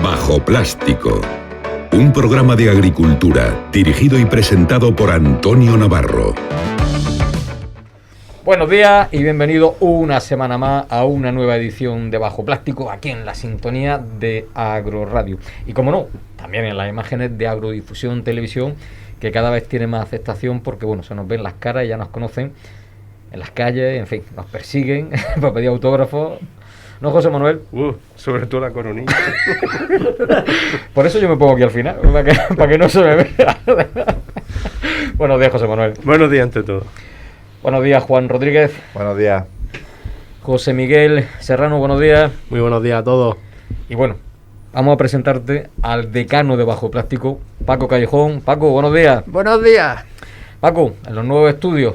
Bajo Plástico, un programa de agricultura dirigido y presentado por Antonio Navarro. Buenos días y bienvenidos una semana más a una nueva edición de Bajo Plástico aquí en la sintonía de Agroradio. Y como no, también en las imágenes de Agrodifusión Televisión, que cada vez tiene más aceptación porque bueno, se nos ven las caras y ya nos conocen en las calles, en fin, nos persiguen para pedir autógrafos. ¿No, José Manuel? Sobre todo la coronilla. Por eso yo me pongo aquí al final, para que no se me vea. Buenos días, José Manuel. Buenos días ante todo. Buenos días, Juan Rodríguez. Buenos días. José Miguel Serrano, buenos días. Muy buenos días a todos. Y bueno, vamos a presentarte al decano de Bajo Plástico, Paco Callejón. Paco, buenos días. Buenos días. Paco, en los nuevos estudios.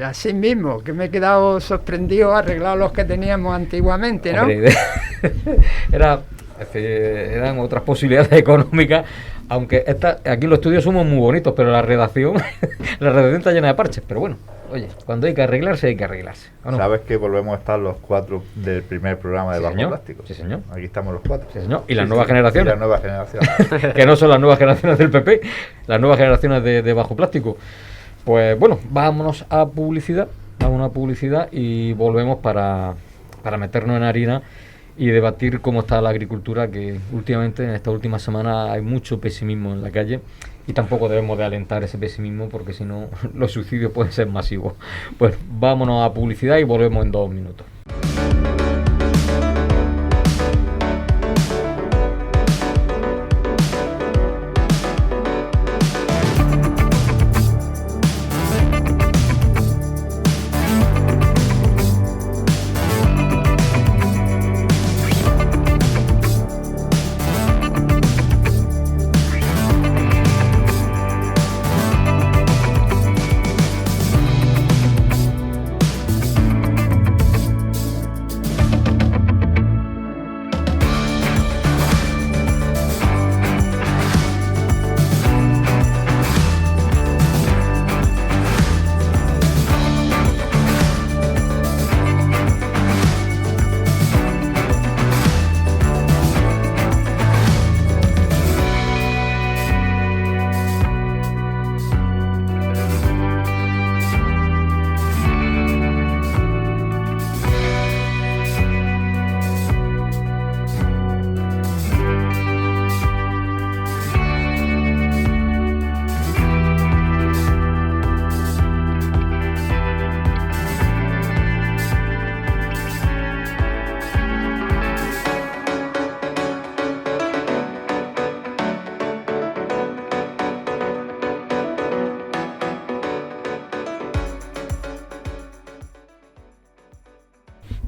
Así mismo, que me he quedado sorprendido arreglar los que teníamos antiguamente, ¿no? Hombre, eran otras posibilidades económicas, aunque aquí en los estudios somos muy bonitos, pero la redacción está llena de parches. Pero bueno, oye, cuando hay que arreglarse, hay que arreglarse. ¿O no? ¿Sabes que volvemos a estar los cuatro del primer programa de Sí, Bajo señor. Plástico? Sí, señor. Aquí estamos los cuatro. Sí, señor. Y las nuevas generaciones. Y las nuevas generaciones. Que no son las nuevas generaciones del PP, las nuevas generaciones de Bajo Plástico. Pues bueno, vámonos a publicidad y volvemos para meternos en harina y debatir cómo está la agricultura, que últimamente, en esta última semana, hay mucho pesimismo en la calle y tampoco debemos de alentar ese pesimismo porque si no los suicidios pueden ser masivos. Pues vámonos a publicidad y volvemos en 2 minutos.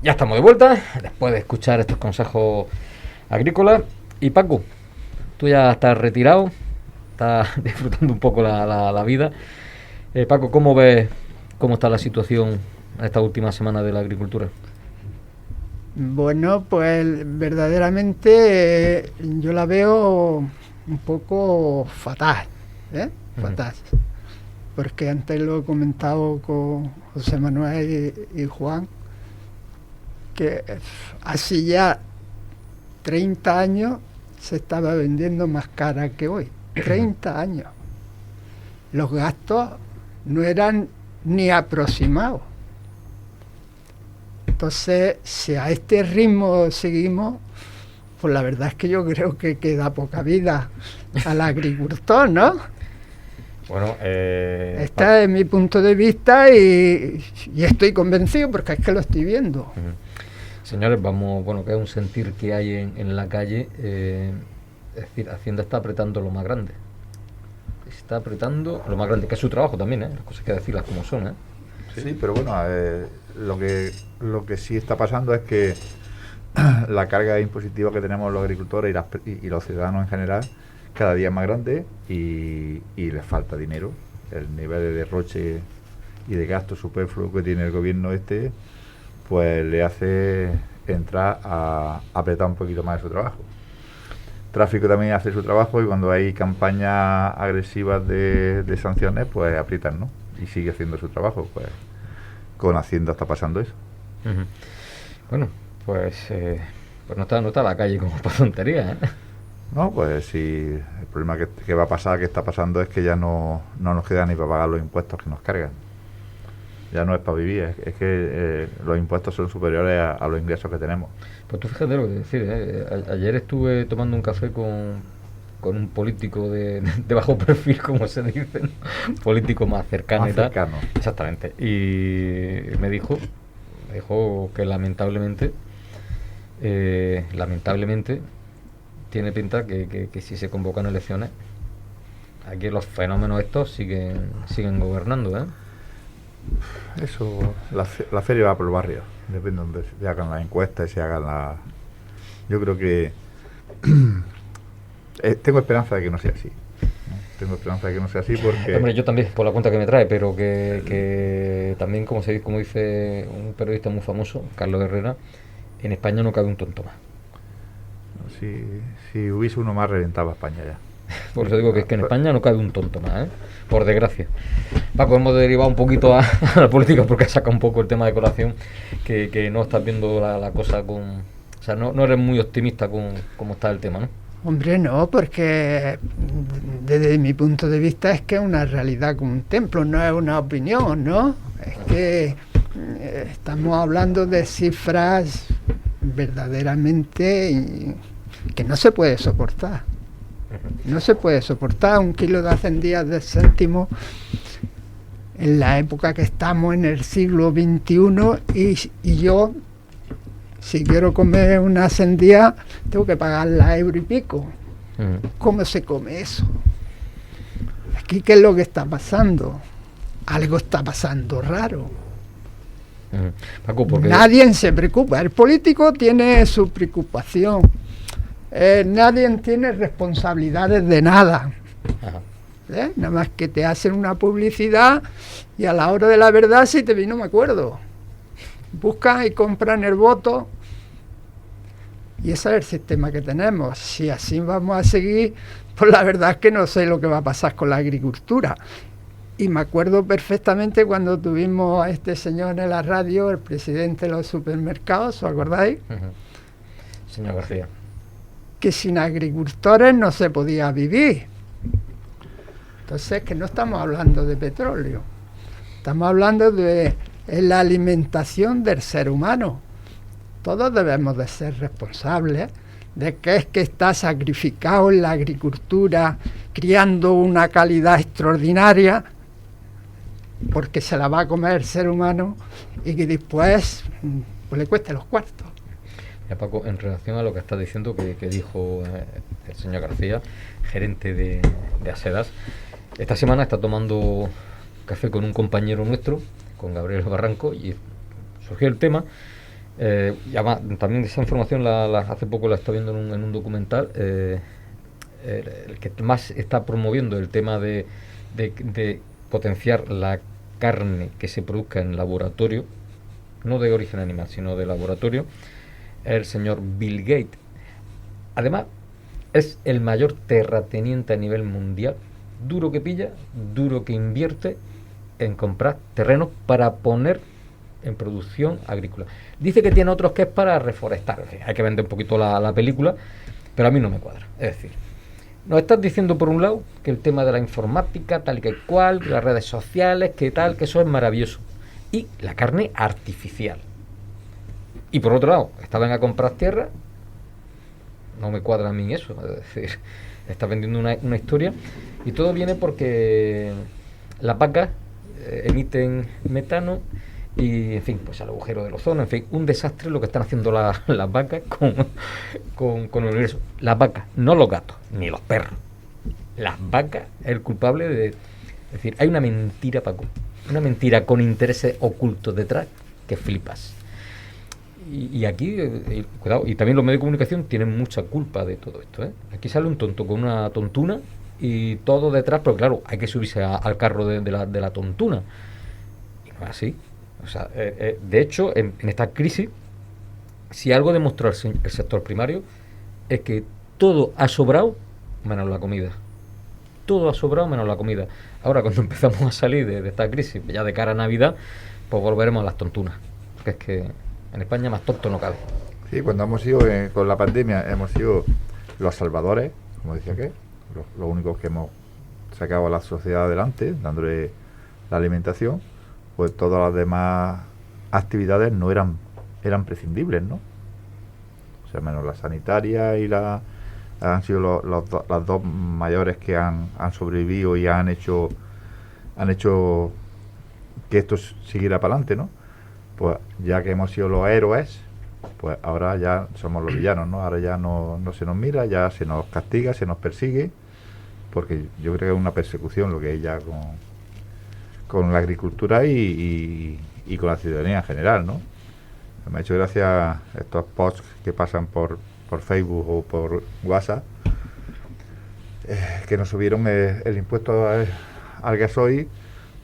Ya estamos de vuelta, después de escuchar estos consejos agrícolas. Y Paco, tú ya estás retirado, estás disfrutando un poco la vida. Paco, ¿cómo ves cómo está la situación en esta última semana de la agricultura? Bueno, pues verdaderamente yo la veo un poco fatal, fatal. Porque antes lo he comentado con José Manuel y Juan, que hace ya 30 años se estaba vendiendo más cara que hoy. 30 años. Los gastos no eran ni aproximados. Entonces, si a este ritmo seguimos, pues la verdad es que yo creo que queda poca vida al agricultor, ¿no? Bueno, este es mi punto de vista y estoy convencido porque es que lo estoy viendo. Señores, que es un sentir que hay en la calle. Es decir, Hacienda está apretando lo más grande. Está apretando lo más grande, que es su trabajo también, las cosas hay que decirlas como son. Sí, pero bueno, lo que sí está pasando es que la carga impositiva que tenemos los agricultores y los ciudadanos en general cada día es más grande y les falta dinero. El nivel de derroche y de gasto superfluo que tiene el gobierno pues le hace entrar a apretar un poquito más de su trabajo. Tráfico también hace su trabajo y cuando hay campañas agresivas de sanciones, pues aprietan, ¿no? Y sigue haciendo su trabajo, pues con Hacienda está pasando eso. Uh-huh. Bueno, pues Pues no está la calle como para tonterías, ¿eh? No, pues sí, el problema que va a pasar, que está pasando, es que ya no nos queda ni para pagar los impuestos que nos cargan. Ya no es para vivir, es que los impuestos son superiores a los ingresos que tenemos. Pues tú fíjate lo que decir, ¿eh? Ayer estuve tomando un café con un político de bajo perfil, como se dice, ¿no? Político más cercano y tal. Cercano. Exactamente. Y me dijo que lamentablemente tiene pinta que si se convocan elecciones, aquí los fenómenos estos siguen gobernando, ¿eh? Eso, la feria va por el barrio, depende de donde se hagan las encuestas y se hagan las... Yo creo que tengo esperanza de que no sea así, ¿no? Tengo esperanza de que no sea así porque... Hombre, yo también, por la cuenta que me trae, pero que también, como dice un periodista muy famoso, Carlos Herrera, en España no cabe un tonto más. Si hubiese uno más, reventaba España ya. Por eso digo que es que en España no cabe un tonto más, ¿eh? Por desgracia. Paco, hemos derivado un poquito a la política porque saca un poco el tema de colación, que no estás viendo la cosa con... O sea, no eres muy optimista con cómo está el tema, ¿no? Hombre, no, porque desde mi punto de vista es que es una realidad como un templo, no es una opinión, ¿no? Es que estamos hablando de cifras verdaderamente que no se puede soportar. No se puede soportar 1 kilo de hacendías de céntimo en la época que estamos, en el siglo XXI, y yo, si quiero comer una hacendía, tengo que pagarla euro y pico. ¿Cómo se come eso? Aquí, ¿qué es lo que está pasando? Algo está pasando raro. Paco, porque... Nadie se preocupa. El político tiene su preocupación. Nadie tiene responsabilidades de nada. Nada más que te hacen una publicidad y a la hora de la verdad, si te vi, no me acuerdo. Buscan y compran el voto. Y ese es el sistema que tenemos. Si así vamos a seguir, pues la verdad es que no sé lo que va a pasar con la agricultura. Y me acuerdo perfectamente cuando tuvimos a este señor en la radio, el presidente de los supermercados, ¿os acordáis? Señor García. Que sin agricultores no se podía vivir. Entonces, que no estamos hablando de petróleo, estamos hablando de la alimentación del ser humano. Todos debemos de ser responsables de que es que está sacrificado en la agricultura, criando una calidad extraordinaria, porque se la va a comer el ser humano y que después pues, le cueste los cuartos. Ya, Paco, en relación a lo que está diciendo, que dijo el señor García, gerente de Asedas, esta semana está tomando café con un compañero nuestro, con Gabriel Barranco, y surgió el tema. Y además, también esa información hace poco la estaba viendo en un documental, el que más está promoviendo el tema de potenciar la carne que se produzca en laboratorio, no de origen animal, sino de laboratorio, el señor Bill Gates. Además, es el mayor terrateniente a nivel mundial, duro que pilla, duro que invierte en comprar terrenos para poner en producción agrícola. Dice que tiene otros que es para reforestar. En fin, hay que vender un poquito la película, pero a mí no me cuadra. Es decir, nos estás diciendo por un lado que el tema de la informática, tal y que cual, las redes sociales, que tal, que eso es maravilloso. Y la carne artificial. Y por otro lado, estaban a comprar tierra, no me cuadra a mí eso, es decir, está vendiendo una historia, y todo viene porque las vacas emiten metano y, en fin, pues al agujero del ozono, en fin, un desastre lo que están haciendo las vacas con el universo. Las vacas, no los gatos, ni los perros. Las vacas es el culpable de... Es decir, hay una mentira, Paco, una mentira con intereses ocultos detrás que flipas. Y aquí, cuidado, y también los medios de comunicación tienen mucha culpa de todo esto, ¿eh? Aquí sale un tonto con una tontuna y todo detrás, pero claro, hay que subirse al carro de la tontuna. Y no es así. O sea, de hecho, en esta crisis, si algo demostró el sector primario, es que todo ha sobrado menos la comida. Todo ha sobrado menos la comida. Ahora, cuando empezamos a salir de esta crisis, ya de cara a Navidad, pues volveremos a las tontunas. Porque es que en España más tonto no cabe. Sí, cuando hemos ido con la pandemia, hemos sido los salvadores, como decía que, los únicos que hemos sacado a la sociedad adelante, dándole la alimentación, pues todas las demás actividades no eran prescindibles, ¿no? O sea, menos la sanitaria y han sido las dos mayores que han sobrevivido y han hecho que esto siguiera para adelante, ¿no? Pues ya que hemos sido los héroes, pues ahora ya somos los villanos, ¿no? Ahora ya no se nos mira, ya se nos castiga, se nos persigue, porque yo creo que es una persecución lo que hay ya con la agricultura y con la ciudadanía en general, ¿no? Me ha hecho gracia estos posts que pasan por Facebook o por WhatsApp, que nos subieron el impuesto al gasoil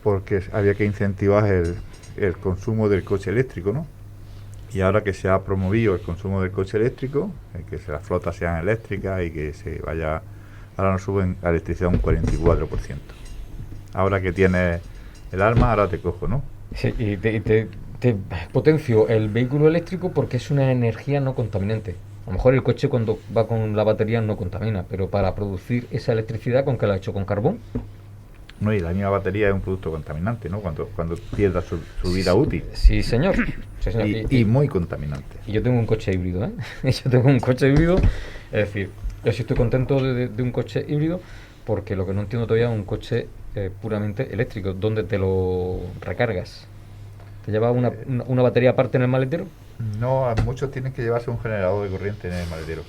porque había que incentivar el consumo del coche eléctrico, ¿no? Y ahora que se ha promovido el consumo del coche eléctrico, que las flotas sean eléctricas y que se vaya, ahora nos suben la electricidad un 44%. Ahora que tienes el arma, ahora te cojo, ¿no? Sí, y te potencio el vehículo eléctrico porque es una energía no contaminante. A lo mejor el coche cuando va con la batería no contamina, pero para producir esa electricidad, ¿con qué la ha hecho? ¿Con carbón? No, y la misma batería es un producto contaminante, ¿no? Cuando pierda su vida útil. Sí, señor. Sí, señor. Y muy contaminante. Y yo tengo un coche híbrido, ¿eh? Yo tengo un coche híbrido, es decir, yo sí estoy contento de un coche híbrido, porque lo que no entiendo todavía es un coche puramente eléctrico. ¿Dónde te lo recargas? ¿Te llevas una batería aparte en el maletero? No, muchos tienen que llevarse un generador de corriente en el maletero.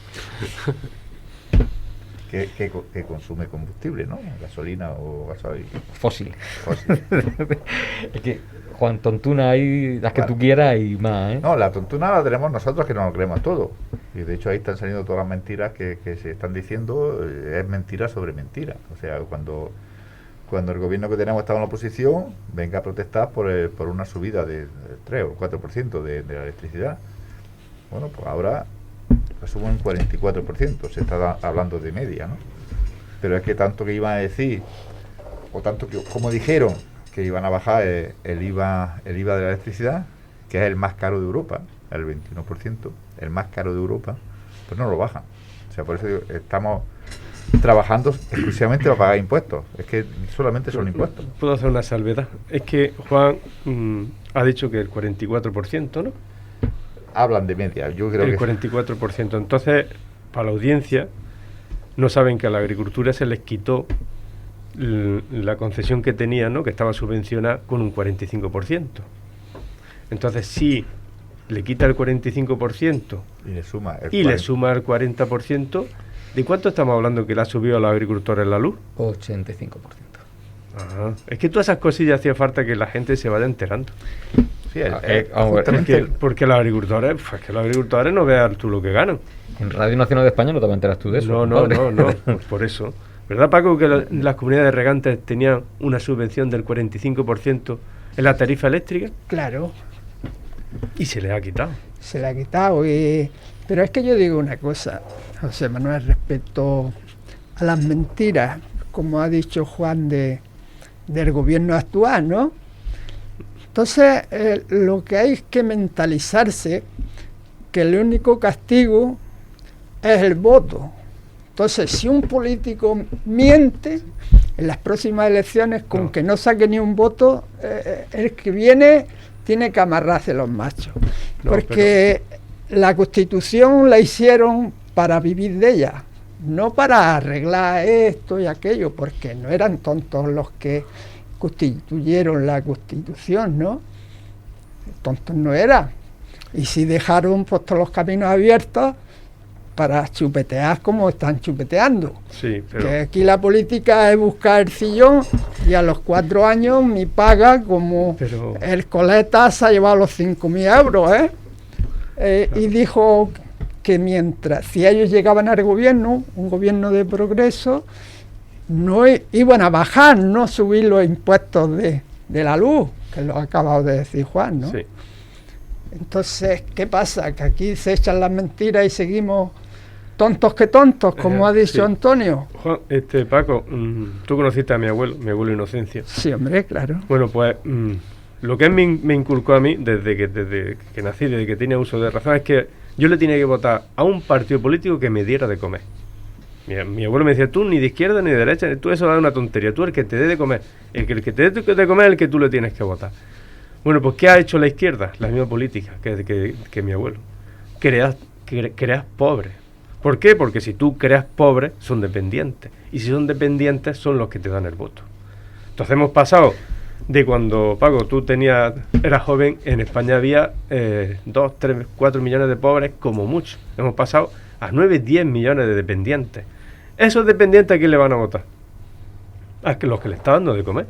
que consume combustible, ¿no? Gasolina o gasoil. Fósil. Es que, Juan, tontuna hay las que tú quieras y más, ¿eh? No, la tontuna la tenemos nosotros, que no lo creemos todo. Y de hecho ahí están saliendo todas las mentiras que se están diciendo, es mentira sobre mentira. O sea, cuando el gobierno que tenemos estaba en la oposición, venga a protestar por una subida de 3 o 4% de la electricidad. Bueno, pues ahora la suben un 44%, se está hablando de media, ¿no? Pero es que tanto que iban a decir, o tanto que como dijeron que iban a bajar el IVA de la electricidad, que es el más caro de Europa, el 21%, el más caro de Europa, pues no lo bajan. O sea, por eso estamos trabajando exclusivamente para pagar impuestos. Es que solamente son impuestos. Puedo hacer una salvedad. Es que Juan ha dicho que el 44%, ¿no? Hablan de media, yo creo el que 44%. Entonces, para la audiencia, no saben que a la agricultura se les quitó la concesión que tenía, ¿no? Que estaba subvencionada con un 45%. Entonces, si le quita el 45% y le suma el 40%, ¿de cuánto estamos hablando que le ha subido a los agricultores la luz? 85%. Ajá. Es que todas esas cosillas hacía falta que la gente se vaya enterando. Sí, porque los agricultores, los agricultores no vean tú lo que ganan. En Radio Nacional de España no te enteras tú de eso. No, pues por eso. ¿Verdad, Paco, que las comunidades regantes tenían una subvención del 45% en la tarifa eléctrica? Claro. Y se les ha quitado. Se le ha quitado. Pero es que yo digo una cosa, José Manuel, respecto a las mentiras, como ha dicho Juan, del gobierno actual, ¿no? Entonces, lo que hay es que mentalizarse que el único castigo es el voto. Entonces, si un político miente, en las próximas elecciones, con que no saque ni un voto, el que viene tiene que amarrarse los machos. Porque la Constitución la hicieron para vivir de ella, no para arreglar esto y aquello, porque no eran tontos los que constituyeron la Constitución, ¿no? Tontos no eran. Y sí dejaron pues todos los caminos abiertos para chupetear como están chupeteando. Sí, pero que aquí la política es buscar el sillón y a los 4 años mi paga como el coleta se ha llevado los 5.000 euros, y dijo que mientras, si ellos llegaban al gobierno, un gobierno de progreso, no iban a bajar, no subir los impuestos de la luz, que lo ha acabado de decir Juan, ¿no? Sí. Entonces, ¿qué pasa? Que aquí se echan las mentiras y seguimos tontos que tontos, como ha dicho Antonio. Juan, Paco, tú conociste a mi abuelo Inocencio. Sí, hombre, claro. Bueno, pues lo que él me inculcó a mí desde que nací, desde que tenía uso de razón, es que yo le tenía que votar a un partido político que me diera de comer. Mi abuelo me decía, tú ni de izquierda ni de derecha, tú eso es una tontería, tú el que te dé de comer, el que te dé de comer es el que tú le tienes que votar. Bueno, pues ¿qué ha hecho la izquierda? La misma política que mi abuelo. Creas pobres. ¿Por qué? Porque si tú creas pobres, son dependientes. Y si son dependientes, son los que te dan el voto. Entonces hemos pasado de cuando, Paco, tú eras joven, en España había 2, 3, 4 millones de pobres como mucho. Hemos pasado a 9, 10 millones de dependientes. ¿Esos dependientes a quién le van a votar? A los que le está dando de comer.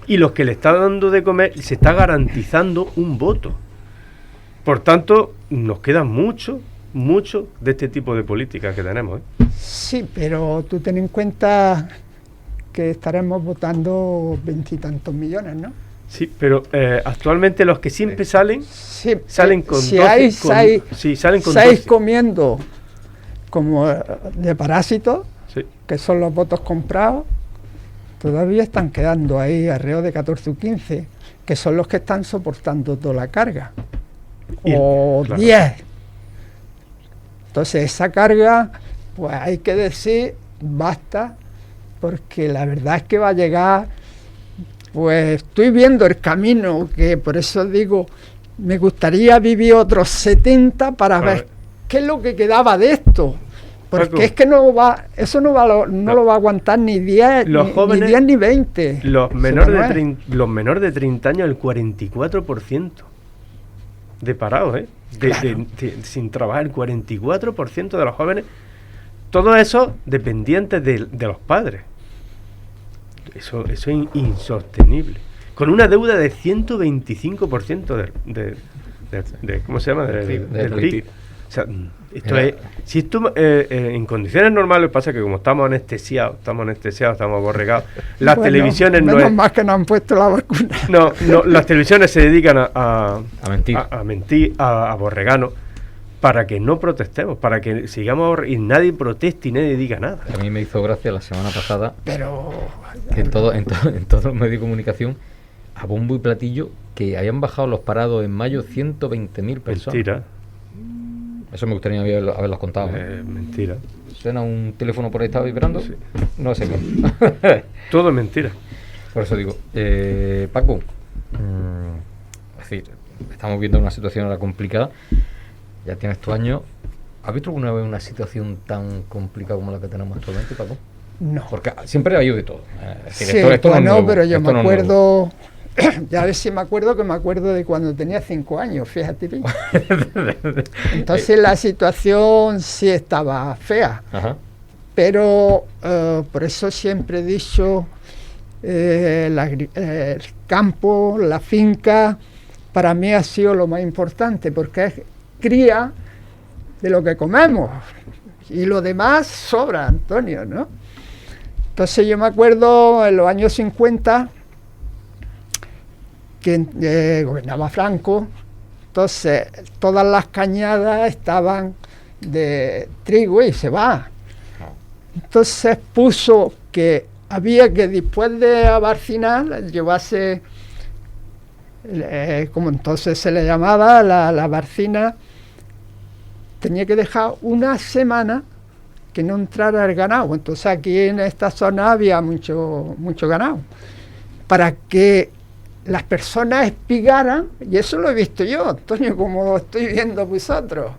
Y los que le está dando de comer se está garantizando un voto. Por tanto, nos queda mucho de este tipo de políticas que tenemos, ¿eh? Sí, pero tú ten en cuenta que estaremos votando 20 y tantos millones, ¿no? Sí, pero actualmente los que siempre salen con si 12, hay salen con 6 12. comiendo como de parásitos, Sí. que son los votos comprados, todavía están quedando ahí alrededor de 14 o 15, que son los que están soportando toda la carga. O claro. 10. Entonces esa carga, pues hay que decir, basta, porque la verdad es que va a llegar, pues estoy viendo el camino, que por eso digo, me gustaría vivir otros 70 para ver qué es lo que quedaba de esto. Porque Paco, es que no lo va a aguantar ni 10, los jóvenes, ni 10 ni 20. Los menores de 30 años, el 44% de parados, ¿eh? Claro. Sin trabajar, el 44% de los jóvenes, todos esos dependientes de los padres. Eso es insostenible. Con una deuda de 125% de ¿cómo se llama? Del PIB. O sea, en condiciones normales pasa que como estamos anestesiados, estamos aborregados, las televisiones menos más que no han puesto la vacuna. No, las televisiones se dedican a mentir, a borreganos, para que no protestemos, para que sigamos y nadie proteste y nadie diga nada. A mí me hizo gracia la semana pasada, Pero que en todos los medios de comunicación, a bombo y platillo, que habían bajado los parados en mayo 120.000 personas. Mentira. Eso me gustaría haberlos contado. Mentira. Suena un teléfono por ahí, está vibrando. Sí. No sé qué. Todo es mentira. Por eso digo, Paco, es decir, estamos viendo una situación ahora complicada. Ya tienes tu año. ¿Has visto alguna vez una situación tan complicada como la que tenemos actualmente, Paco? no. Porque siempre ha habido de todo. Es decir, Sí, esto no es nuevo, pero yo esto me no es nuevo. acuerdo, ya ves si me acuerdo de cuando tenía 5 años, fíjate bien. Entonces la situación sí estaba fea, Ajá. pero por eso siempre he dicho, el campo, la finca, para mí ha sido lo más importante, porque es cría de lo que comemos, y lo demás sobra, Antonio, ¿no? Entonces yo me acuerdo en los años 50 que gobernaba Franco, entonces todas las cañadas estaban de trigo y cebada. Entonces puso que había que después de abarcinar llevarse, como entonces se le llamaba, la barcina, tenía que dejar una semana que no entrara el ganado. Entonces aquí en esta zona había mucho ganado, para que las personas espigaran, y eso lo he visto yo, Antonio, como lo estoy viendo vosotros.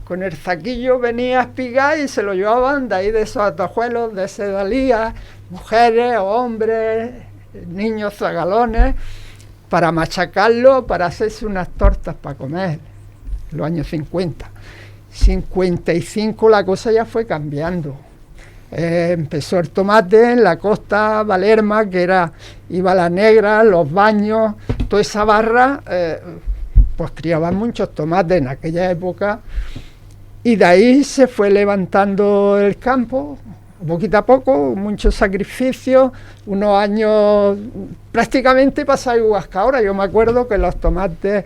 Con el zaquillo venía a espigar y se lo llevaban de ahí de esos atajuelos de sedalía, mujeres, hombres, niños zagalones, para machacarlo, para hacerse unas tortas para comer, en los años 50. 55 la cosa ya fue cambiando. Empezó el tomate en la costa Valerma, que iba la Negra, los Baños, toda esa barra, pues criaban muchos tomates en aquella época, y de ahí se fue levantando el campo, poquito a poco, muchos sacrificios, unos años prácticamente pasa igual que ahora. Yo me acuerdo que los tomates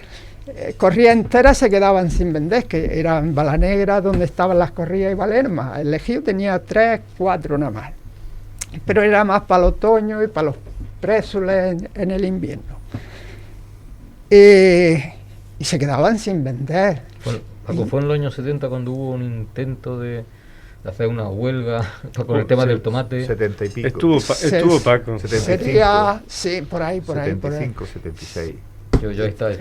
corrías enteras se quedaban sin vender, que eran Balanegra, donde estaban las corrías y Valerma. El Ejido tenía 3, 4 nada más, pero era más para el otoño y para los présules en el invierno. Y se quedaban sin vender. Paco, fue en los años 70 cuando hubo un intento de hacer una huelga con el tema del tomate. 70 y pico. Estuvo Paco. 75. Sería, sí, por ahí. 75, 76. Yo estaba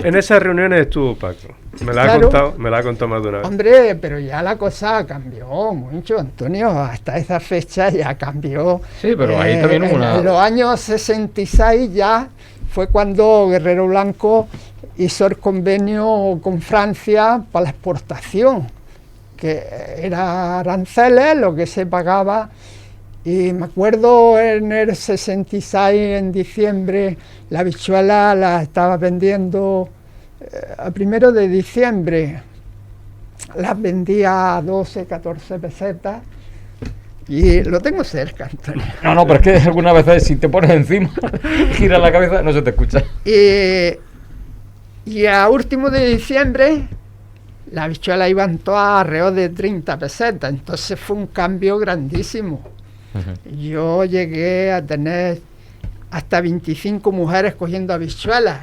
En esas reuniones estuvo Paco. Me la ha contado más de una vez. Hombre, pero ya la cosa cambió mucho, Antonio. Hasta esa fecha ya cambió. Sí, pero ahí también hubo una... En los años 66 ya fue cuando Guerrero Blanco hizo el convenio con Francia para la exportación, que era aranceles, lo que se pagaba. Y me acuerdo en el 66, en diciembre, la habichuela la estaba vendiendo a 1 de diciembre. Las vendía a 12, 14 pesetas. Y lo tengo cerca, Antonio. No, pero es que algunas veces si te pones encima, giras la cabeza, no se te escucha. Y a último de diciembre, la habichuela iban todas alrededor de 30 pesetas. Entonces fue un cambio grandísimo. Yo llegué a tener hasta 25 mujeres cogiendo habichuelas.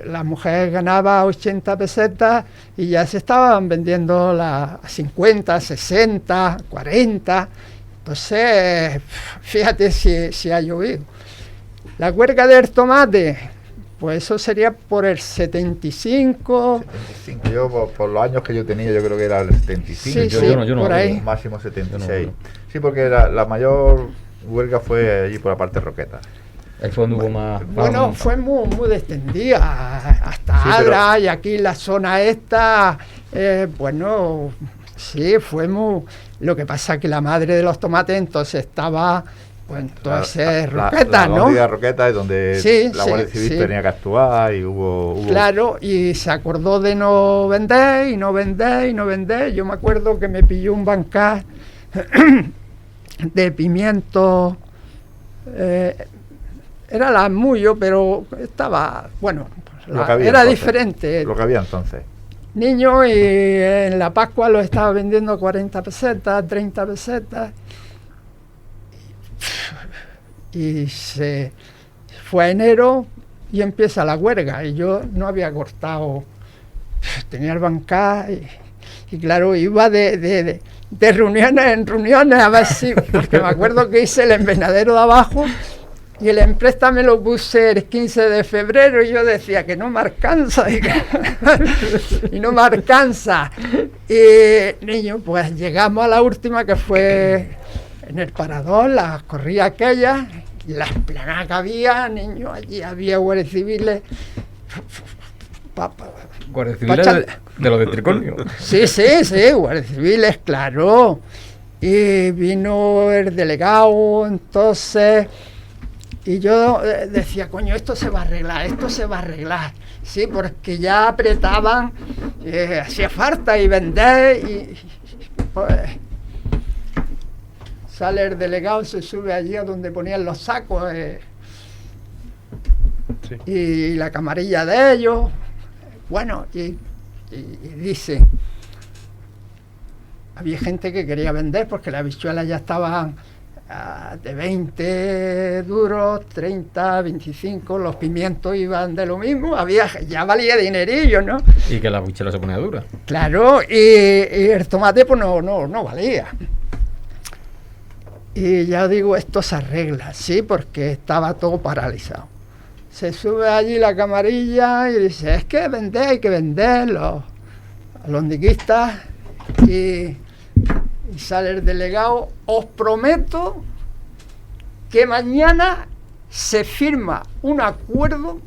La mujer ganaba 80 pesetas y ya se estaban vendiendo a 50, 60, 40. Entonces, fíjate si ha llovido. La huelga del tomate, pues eso sería por el 75. 75. Yo, por los años que yo tenía, yo creo que era el 75. Yo no, por ahí. Máximo 76. Sí, porque la mayor huelga fue allí por la parte de Roqueta. Ahí fue donde hubo más... Bueno, fue muy extendida, hasta Adra, y aquí la zona esta, bueno, sí, fue muy... Lo que pasa es que la madre de los tomates entonces estaba, pues entonces Roqueta, ¿no? La Roqueta es donde la Guardia Civil tenía que actuar y hubo... Claro, y se acordó de no vender, y no vender, y no vender. Yo me acuerdo que me pilló un bancal de pimiento... era la Muyo, pero estaba, bueno, era diferente. Lo que había entonces. Niño, y en la Pascua lo estaba vendiendo a 40 pesetas, 30 pesetas. Y se fue a enero y empieza la huelga. Y yo no había cortado, tenía el bancal y claro, iba de reuniones en reuniones a ver si, porque me acuerdo que hice el invernadero de abajo. Y el empresta me lo puse el 15 de febrero y yo decía que no me alcanza. Y no me alcanza. Y, niño, pues llegamos a la última, que fue en el Parador, la corría aquella, y la esplanada que había, niño, allí había guardias civiles. ¿Guardias civiles de los de Tricornio? Sí, guardias civiles, claro. Y vino el delegado, entonces... Y yo decía, coño, esto se va a arreglar, sí, porque ya apretaban, hacía falta y vender, y pues sale el delegado, se sube allí a donde ponían los sacos, y la camarilla de ellos, bueno, y dice, había gente que quería vender porque las habichuelas ya estaban... de 20 duros, 30, 25, los pimientos iban de lo mismo, ya valía dinerillo, ¿no? Y que la habichuela se ponía dura. Claro, y el tomate pues no valía. Y ya digo, esto se arregla, sí, porque estaba todo paralizado. Se sube allí la camarilla y dice, es que hay que vender los londiquistas, y sale el delegado, os prometo que mañana se firma un acuerdo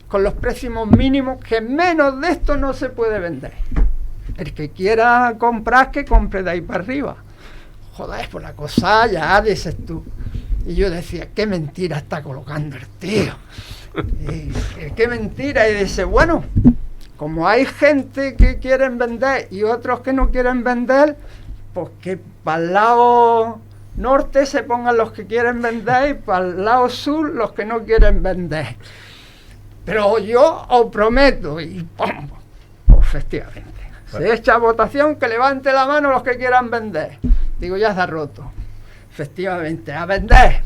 con los precios mínimos, que menos de esto no se puede vender. El que quiera comprar, que compre de ahí para arriba. Joder, pues la cosa ya, dices tú. Y yo decía, qué mentira está colocando el tío. Qué mentira. Y dice, bueno, como hay gente que quieren vender y otros que no quieren vender, pues que para el lado norte se pongan los que quieren vender y para el lado sur los que no quieren vender. Pero yo os prometo, y ¡pum! Pues efectivamente, se echa votación, que levante la mano los que quieran vender. Digo, ya está roto. Efectivamente, a vender.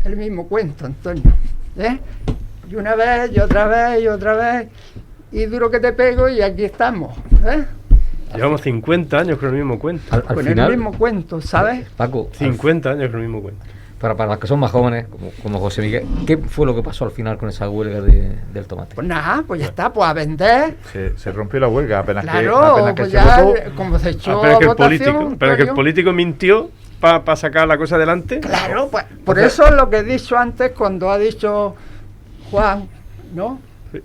El mismo cuento, Antonio. Y una vez, y otra vez, y otra vez. y duro que te pego y aquí estamos, ¿eh? Llevamos 50 años con el mismo cuento. Al Con final, el mismo cuento, ¿sabes? Paco, 50 años con el mismo cuento. para los que son más jóvenes, como José Miguel, ¿qué fue lo que pasó al final con esa huelga del tomate? Pues nada, pues ya está, pues a vender. Se rompió la huelga apenas Claro, que pues se ya, votó. como se echó Pero a que el votación, político, pero que el claro. político mintió para sacar la cosa adelante. Claro, pues por O sea, eso es lo que he dicho antes cuando ha dicho Juan, ¿no? Sí.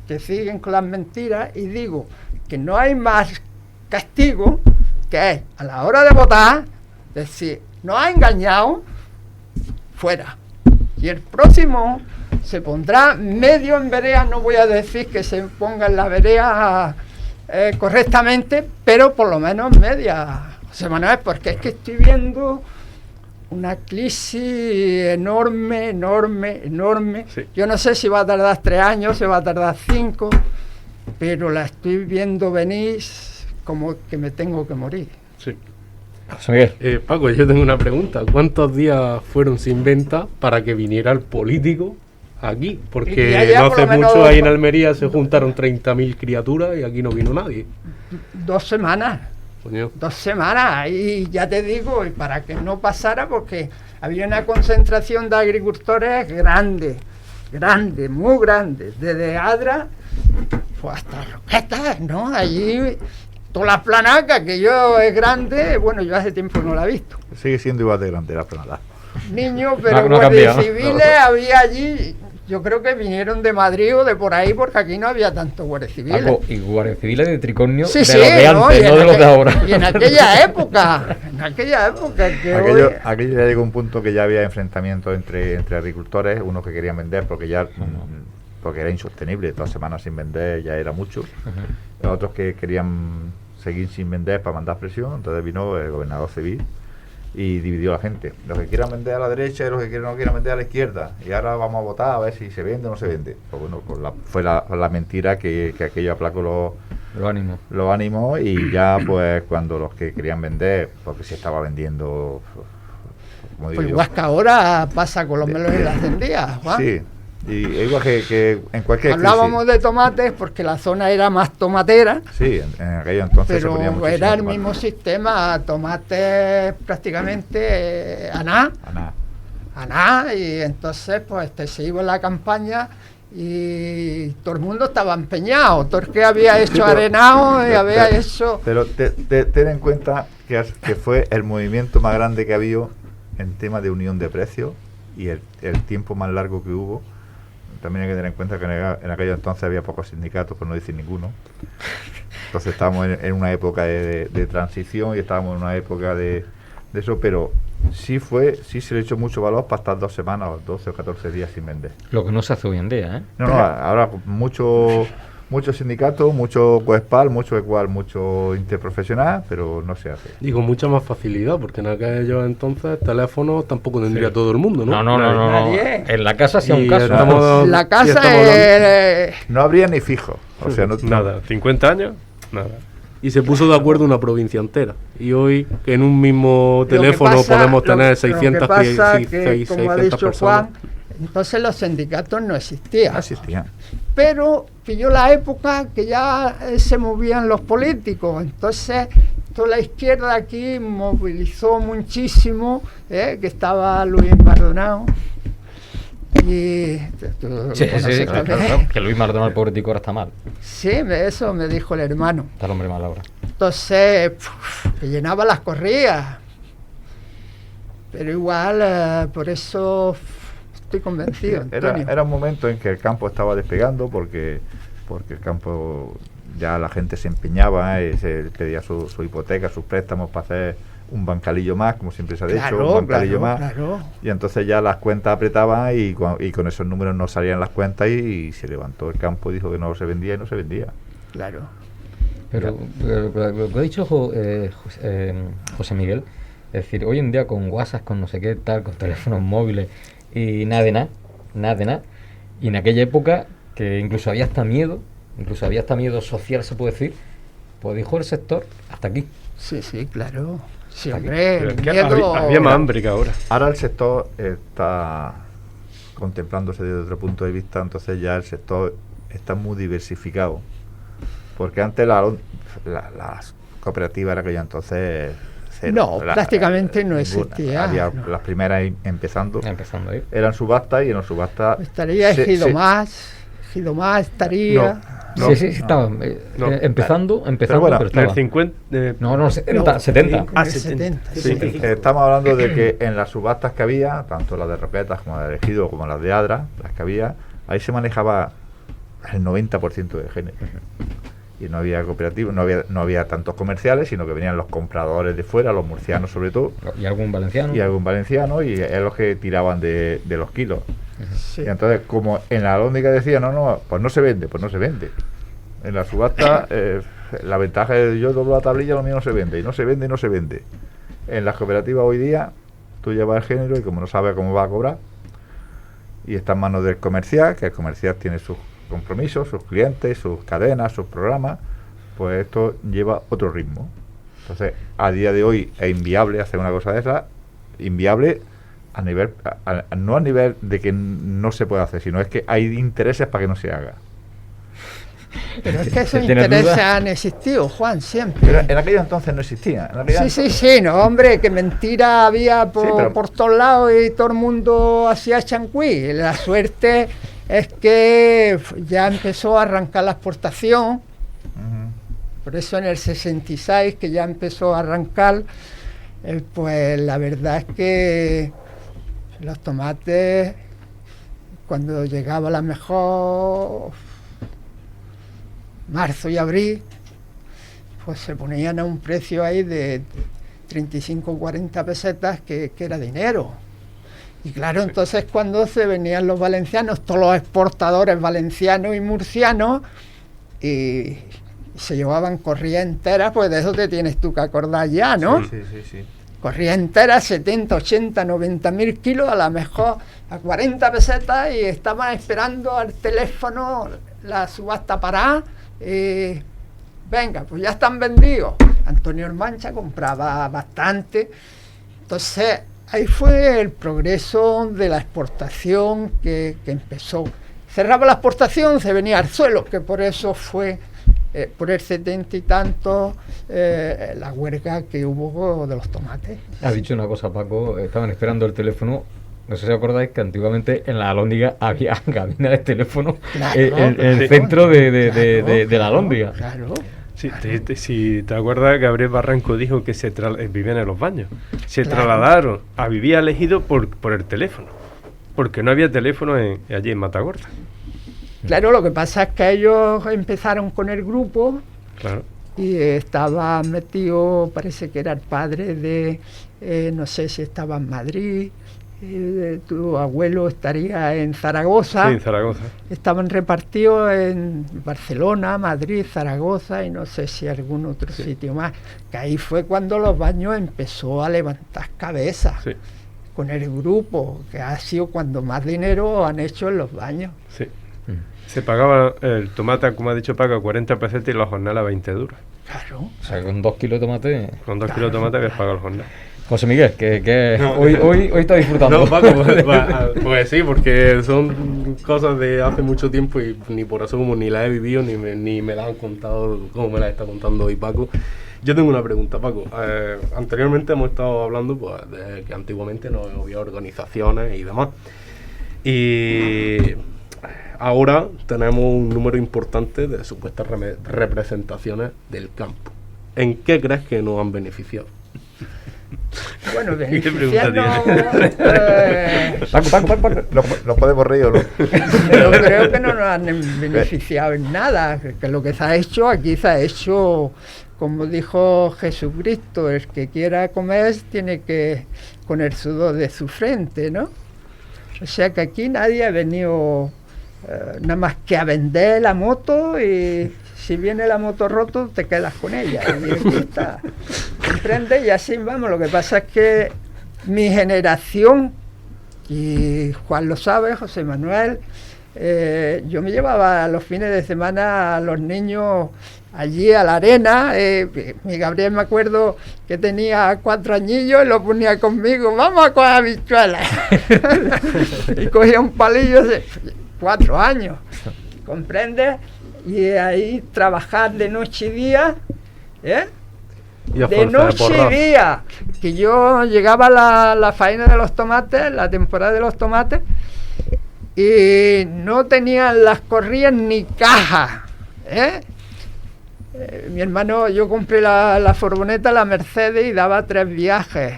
Que siguen con las mentiras y digo que no hay más castigo que es a la hora de votar decir, nos ha engañado, fuera. Y el próximo se pondrá medio en vereda, no voy a decir que se ponga en la vereda correctamente, pero por lo menos media, José Manuel, porque es que estoy viendo una crisis enorme. Sí. Yo no sé si va a tardar 3 años, si va a tardar 5, pero la estoy viendo venir como que me tengo que morir. Sí. José Miguel. Paco, yo tengo una pregunta. ¿Cuántos días fueron sin venta para que viniera el político aquí? Y ya Porque lleva no por hace lo menos mucho ahí en Almería se juntaron 30.000 criaturas y aquí no vino nadie. 2 semanas. Coño. 2 semanas, y ya te digo, y para que no pasara, porque había una concentración de agricultores grande, muy grande, desde Adra pues hasta Roquetas, ¿no? Allí, toda la planaca, que yo es grande, bueno, yo hace tiempo no la he visto. Sigue siendo igual de grande la planada. Niños, pero No ha guardias cambiado. civiles había allí, yo creo que vinieron de Madrid o de por ahí, porque aquí no había tantos guardias civiles. Paco, y guardias civiles de tricornio Sí, de sí, los de ¿no? antes, Y en no de los de aquel- ahora. Y en aquella época, que Aquello, hoy- aquello ya llegó un punto que ya había enfrentamientos entre agricultores, unos que querían vender porque ya porque era insostenible, 2 semanas sin vender ya era mucho, otros que querían seguir sin vender para mandar presión, entonces vino el gobernador civil y dividió a la gente, los que quieran vender a la derecha y los que no quieran vender a la izquierda, y ahora vamos a votar a ver si se vende o no se vende. Pues bueno, pues fue la mentira que aquello aplacó Lo ánimo. los ánimos, y ya pues cuando los que querían vender, porque se estaba vendiendo, como digo Pues yo, igual que ahora pasa con los melones y las sandías, Juan. sí, y igual que en cualquier Hablábamos de tomates porque la zona era más tomatera, crisis, sí, en aquello entonces se ponía pero muchísimo era el tomate. mismo sistema, tomates prácticamente aná, y entonces pues se iba en la campaña y todo el mundo estaba empeñado, todo el que había hecho pero- arenado y había pero- hecho... Pero ten en cuenta que fue el movimiento más grande que ha habido en tema de unión de precios y el tiempo más largo que hubo. También hay que tener en cuenta que en aquellos entonces había pocos sindicatos, por no decir ninguno. Entonces estábamos en una época de transición y estábamos en una época de eso, pero sí se le echó mucho valor para estar 2 semanas o 12 o 14 días sin vender. Lo que no se hace hoy en día, ¿eh? No, ahora mucho sindicato, mucho coespal, mucho ecual, mucho interprofesional, pero no se hace. Digo, mucha más facilidad, porque en aquellos entonces teléfonos tampoco tendría todo el mundo, ¿no? No. Nadie. En la casa hacía un Y caso. estamos- La y casa estamos hablando- No habría ni fijo, o sea, no, Nada, 50 años, nada. Y se puso de acuerdo una provincia entera. Y hoy, que en un mismo teléfono podemos tener 600, lo que pasa que, 600 como ha dicho personas. Juan, entonces los sindicatos no existían. no existían. Pero pilló la época que ya se movían los políticos, entonces toda la izquierda aquí movilizó muchísimo, que estaba Luis Maldonado y tú lo Sí, conoces sí, también. claro, que Luis Maldonado, el pobre tico, ahora está mal. Sí, eso me dijo el hermano. Está el hombre mal ahora. Entonces que llenaba las corridas, pero igual por eso estoy convencido, Antonio. Era un momento en que el campo estaba despegando porque el campo ya la gente se empeñaba, se pedía su hipoteca, sus préstamos para hacer un bancalillo más, como siempre se ha dicho, un bancalillo más. Claro. Y entonces ya las cuentas apretaban y con esos números no salían las cuentas y se levantó el campo y dijo que no se vendía y no se vendía. Claro. Pero lo que ha dicho José Miguel, es decir, hoy en día con WhatsApp, con no sé qué tal, con teléfonos móviles y nada de nada, y en aquella época que incluso había hasta miedo social, se puede decir, pues dijo el sector, hasta aquí. Sí, claro. Sí, Aquí. hombre, Pero el es que miedo... había más hambre que ahora. Ahora el sector está contemplándose desde otro punto de vista, entonces ya el sector está muy diversificado. Porque antes las cooperativas en aquella entonces cero. No, prácticamente no existía. Había no. las primeras empezando ahí. eran subastas, y en las subastas Estaría Ejido más estaría. No, sí, estaba empezando, bueno, pero estaba. En el 50... No, 70. 70. Ah, 70. Sí, estamos hablando de que en las subastas que había, tanto las de Roquetas como las de Ejido como las de Adra, las que había, ahí se manejaba el 90% de género. Y no había cooperativas, no había tantos comerciales, sino que venían los compradores de fuera, los murcianos sobre todo. Y algún valenciano. Y es los que tiraban de los kilos. Sí. Y entonces, como en la alhóndiga decía, no, pues no se vende. En la subasta, la ventaja es yo doblo la tablilla, lo mío no se vende. En las cooperativas hoy día, tú llevas el género y como no sabes cómo va a cobrar, y está en manos del comercial, que el comercial tiene sus compromisos, sus clientes, sus cadenas, sus programas, pues esto lleva otro ritmo. Entonces, a día de hoy es inviable hacer una cosa de esa, inviable a nivel, no a nivel de que no se puede hacer, sino es que hay intereses para que no se haga. Pero es que esos ¿Tienes intereses duda? han existido, Juan, siempre. Pero en aquellos entonces no existía. Sí, no, hombre, que mentira había por todos lados y todo el mundo hacía chancuí. La suerte es que ya empezó a arrancar la exportación, por eso en el 66 que ya empezó a arrancar, pues la verdad es que los tomates, cuando llegaba la mejor marzo y abril, pues se ponían a un precio ahí de 35 o 40 pesetas que era dinero. Y claro, entonces cuando se venían los valencianos, todos los exportadores valencianos y murcianos, y se llevaban corridas enteras, pues de eso te tienes tú que acordar ya, ¿no? Sí. Corridas enteras, 70, 80, 90 mil kilos, a lo mejor a 40 pesetas, y estaban esperando al teléfono la subasta parada. Venga, pues ya están vendidos. Antonio Ormancha compraba bastante. Entonces, ahí fue el progreso de la exportación que empezó. Cerraba la exportación, se venía al suelo, que por eso fue, por el 70 y tanto, la huelga que hubo de los tomates. Ha dicho una cosa, Paco, estaban esperando el teléfono. No sé si acordáis que antiguamente en la alhóndiga había cabina de teléfono en el centro de la alhóndiga. Claro. Sí, si te acuerdas, Gabriel Barranco dijo que vivían en los baños. Se trasladaron a vivir al Ejido por el teléfono, porque no había teléfono allí en Matagorda. Claro, lo que pasa es que ellos empezaron con el grupo. Claro. Y estaba metido, parece que era el padre de, no sé si estaba en Madrid, tu abuelo estaría en Zaragoza. Sí, en Zaragoza. Estaban repartidos en Barcelona, Madrid, Zaragoza y no sé si algún otro sitio más. Que ahí fue cuando los baños empezó a levantar cabeza con el grupo, que ha sido cuando más dinero han hecho en los baños. Sí. Se pagaba el tomate, como ha dicho Paco, 40 pesetas y la jornala 20 duros. Claro. O sea, con 2 kilos de tomate. Con 2 kilos de tomate que paga el jornal. José Miguel, que no, hoy está disfrutando. No, Paco, pues sí, porque son cosas de hace mucho tiempo y ni por asomo ni las he vivido ni me las han contado como me las está contando hoy Paco. Yo tengo una pregunta, Paco. Anteriormente hemos estado hablando pues, de que antiguamente no había organizaciones y demás. Y ahora tenemos un número importante de supuestas representaciones del campo. ¿En qué crees que nos han beneficiado? Bueno, beneficiarnos... Paco. ¿Nos podemos reír o no? Yo creo que no nos han beneficiado en nada, que lo que se ha hecho aquí se ha hecho, como dijo Jesucristo, el que quiera comer tiene que con el sudor de su frente, ¿no? O sea que aquí nadie ha venido nada más que a vender la moto, y si viene la moto roto te quedas con ella y aquí está, ¿comprendes? Y así vamos. Lo que pasa es que mi generación, y Juan lo sabe, José Manuel, yo me llevaba los fines de semana a los niños allí a la arena. Mi Gabriel, me acuerdo que tenía 4 añillos y lo ponía conmigo, vamos a coger habichuelas y cogía un palillo de 4 años ¿comprendes? Y ahí trabajar de noche y día, ¿eh? Y a De fuerza de noche porras. y día. Que yo llegaba a la faena de los tomates, la temporada de los tomates, y no tenían las corrillas ni cajas, ¿eh? Mi hermano, yo compré la furgoneta, la Mercedes, y daba 3 viajes.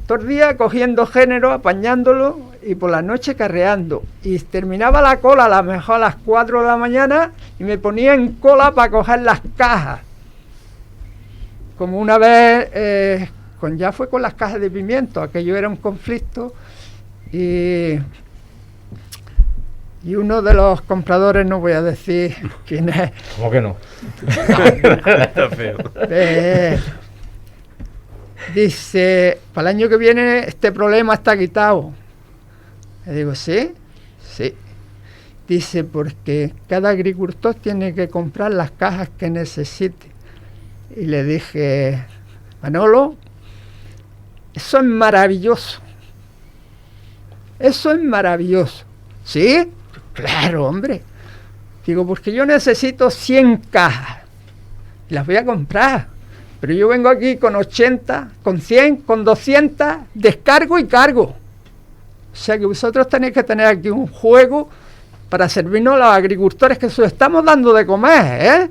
Todo el día cogiendo género, apañándolo, y por la noche carreando. Y terminaba la cola a lo mejor a las 4 de la mañana y me ponía en cola para coger las cajas. Como una vez, ya fue con las cajas de pimiento, aquello era un conflicto, y uno de los compradores, no voy a decir quién es, ¿Cómo que no? Está feo. dice, para el año que viene este problema está quitado. Le digo, ¿sí? Sí. Dice, porque cada agricultor tiene que comprar las cajas que necesite. Y le dije, Manolo, eso es maravilloso. Eso es maravilloso. ¿Sí? Claro, hombre. Digo, porque yo necesito 100 cajas. Y las voy a comprar. Pero yo vengo aquí con 80, con 100, con 200, descargo y cargo. O sea que vosotros tenéis que tener aquí un juego para servirnos a los agricultores, que se lo estamos dando de comer, ¿eh?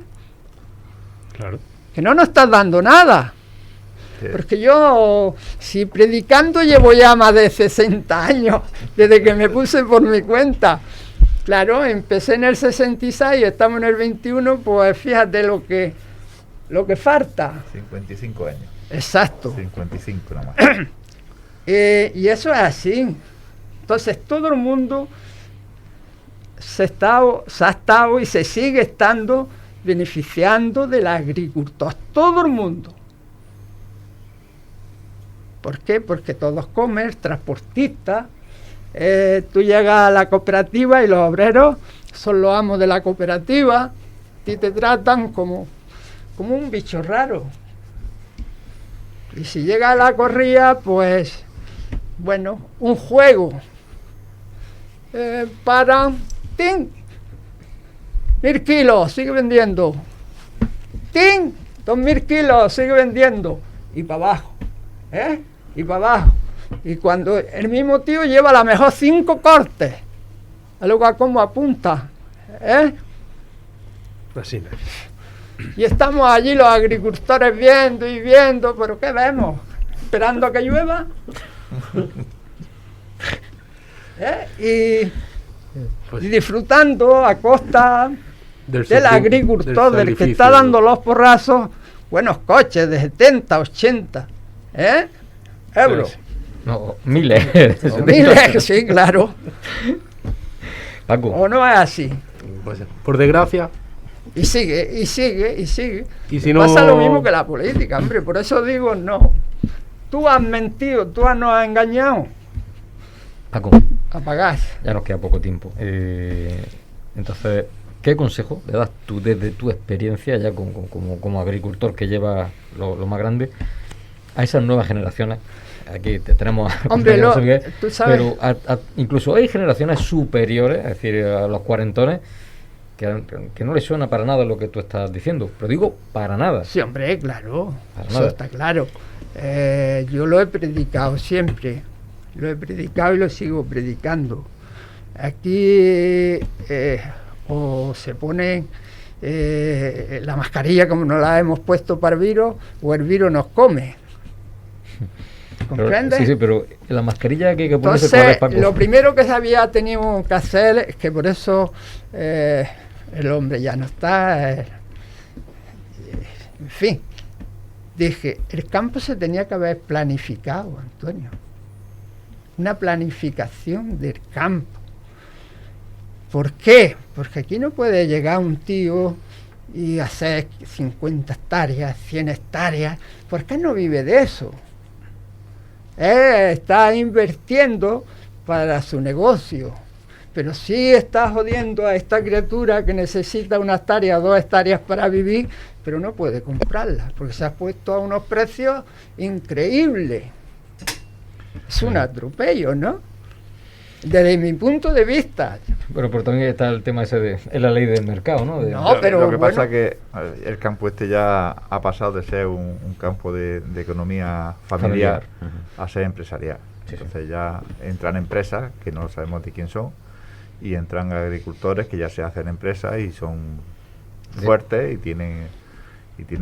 Claro. Que no nos estás dando nada. Sí. Porque yo, si predicando llevo ya más de 60 años, desde que me puse por mi cuenta. Claro, empecé en el 66 y estamos en el 21, pues fíjate lo que falta. 55 años. Exacto. 55 nomás. Y eso es así. Entonces todo el mundo se ha estado y se sigue estando beneficiando del agricultor. Todo el mundo. ¿Por qué? Porque todos comen, transportistas. Tú llegas a la cooperativa y los obreros son los amos de la cooperativa. A ti te tratan como un bicho raro. Y si llega a la corrida, pues, bueno, un juego. Para, ¡ting! 1000 kilos, sigue vendiendo. ¡Ting! 2000 kilos, sigue vendiendo. Y para abajo, ¿eh? Y para abajo. Y cuando el mismo tío lleva a lo mejor 5 cortes, a luego a cómo apunta, ¿eh? Así no es. Y estamos allí los agricultores viendo y viendo, pero ¿qué vemos? Esperando a que llueva. Y Pues, disfrutando a costa del agricultor, del que está dando los porrazos, buenos coches de 70, 80, euros. Pues, No, miles. O miles, sí, claro. Paco, O no es así. pues, por desgracia, Y sigue, y sigue, y sigue. y si no... Pasa lo mismo que la política, hombre. Por eso digo, no. Tú has mentido, tú nos has engañado. Paco, Apagás. ya nos queda poco tiempo. Entonces, ¿qué consejo le das tú desde tu experiencia ya como agricultor que lleva lo más grande a esas nuevas generaciones? Aquí tenemos a Hombre, compañero José Miguel, tú sabes. pero incluso hay generaciones superiores, es decir, a los cuarentones, que no les suena para nada lo que tú estás diciendo, pero digo para nada. Sí, hombre, claro. Para Eso nada. está claro. Yo lo he predicado siempre. Lo he predicado y lo sigo predicando. Aquí o se pone la mascarilla como nos la hemos puesto para el virus, o el virus nos come. ¿Comprendes? Sí, pero la mascarilla que hay que ponerse, ¿cuál es, Entonces, Paco? lo primero que se había tenido que hacer, es que por eso el hombre ya no está, en fin, dije, el campo se tenía que haber planificado, Antonio, una planificación del campo. ¿Por qué? Porque aquí no puede llegar un tío y hacer 50 hectáreas, 100 hectáreas, porque él no vive de eso. Está invirtiendo para su negocio, pero sí está jodiendo a esta criatura que necesita 1 hectárea, 2 hectáreas para vivir, pero no puede comprarlas, porque se ha puesto a unos precios increíbles. Es un atropello, ¿no? Desde mi punto de vista. pero también está el tema ese de es la ley del mercado, ¿no? No, pero lo que bueno. pasa es que el campo este ya ha pasado de ser un campo de economía familiar a ser empresarial. Sí, sí. Entonces ya entran empresas que no sabemos de quién son y entran agricultores que ya se hacen empresas y son fuertes y tienen